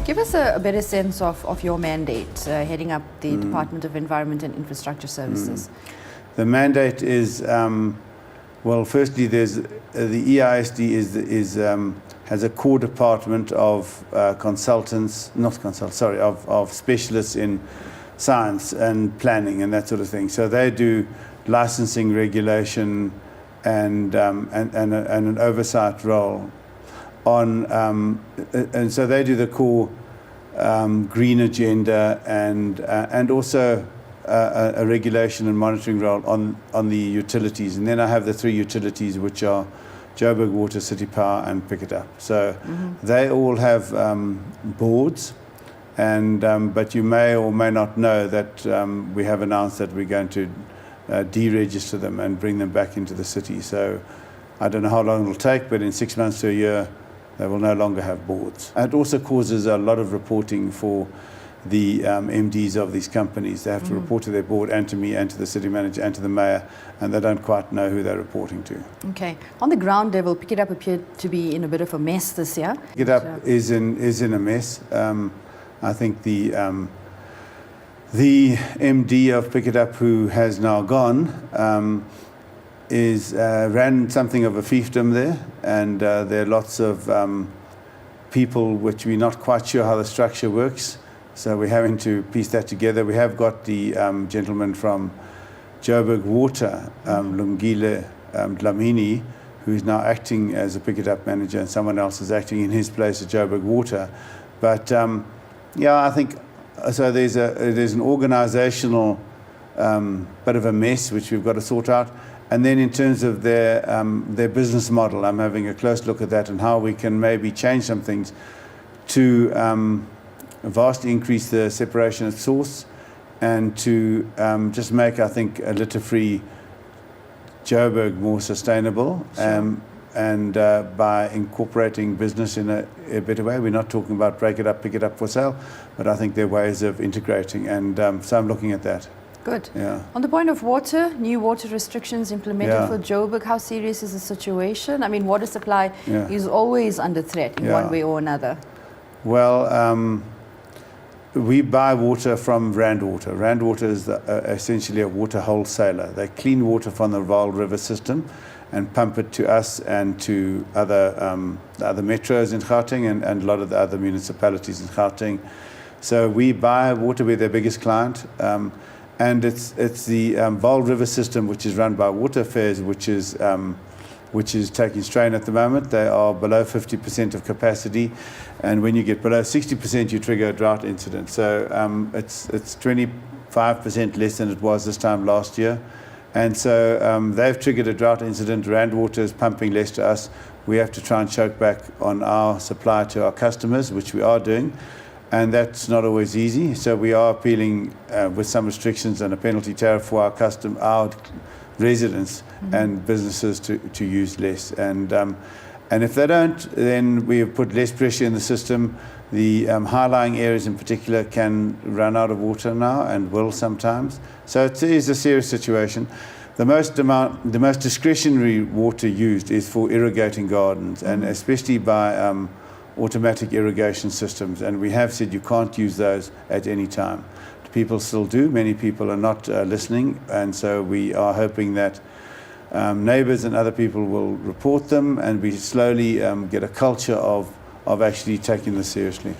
Give us a better sense of your mandate, heading up the Department of Environment and Infrastructure Services. The mandate is, well, firstly, there's the EISD has a core department of of specialists in science and planning and that sort of thing. So they do licensing, regulation, and an oversight role on, and so they do the core green agenda and also a regulation and monitoring role on the utilities. And then I have the three utilities, which are Joburg Water, City Power, and Pick It Up. So they all have boards, and but you may or may not know that we have announced that we're going to deregister them and bring them back into the city. So I don't know how long it'll take, but in 6 months to a year, they will no longer have boards. It also causes a lot of reporting for the MDs of these companies. They have to report to their board and to me and to the city manager and to the mayor, and they don't quite know who they're reporting to. Okay. On the ground level, Pick It Up appeared to be in a bit of a mess this year. Pick It Up is in a mess. I think the MD of Pick It Up, who has now gone, ran something of a fiefdom there, and there are lots of people which we're not quite sure how the structure works. So we're having to piece that together. We have got the gentleman from Joburg Water, Lungile Dlamini, who is now acting as a Pick It Up manager, and someone else is acting in his place at Joburg Water. But yeah, I think so. There's an organisational bit of a mess which we've got to sort out. And then in terms of their business model, I'm having a close look at that and how we can maybe change some things to vastly increase the separation at source and to just make, I think, a litter-free Joburg more sustainable. Sure. And by incorporating business in a better way. We're not talking about break it up, pick it up for sale, but I think there are ways of integrating, and so I'm looking at that. Good. Yeah. On the point of water, new water restrictions implemented for Joburg. How serious is the situation? I mean, water supply is always under threat in one way or another. Well, we buy water from Rand Water. Rand Water is essentially a water wholesaler. They clean water from the Vaal River system and pump it to us and to other metros in Gauteng and a lot of the other municipalities in Gauteng. So we buy water. We're their biggest client. And it's the Vaal River system, which is run by Water Affairs, which is taking strain at the moment. They are below 50% of capacity, and when you get below 60%, you trigger a drought incident. So it's 25% less than it was this time last year, and so they've triggered a drought incident. Rand Water is pumping less to us. We have to try and choke back on our supply to our customers, which we are doing. And that's not always easy. So we are appealing with some restrictions and a penalty tariff for our residents and businesses to use less. And if they don't, then we have put less pressure in the system. The high-lying areas in particular can run out of water now and will sometimes. So it is a serious situation. The most discretionary water used is for irrigating gardens, and especially by automatic irrigation systems, and we have said you can't use those at any time. People still do. Many people are not listening, and so we are hoping that neighbours and other people will report them, and we slowly get a culture of actually taking this seriously.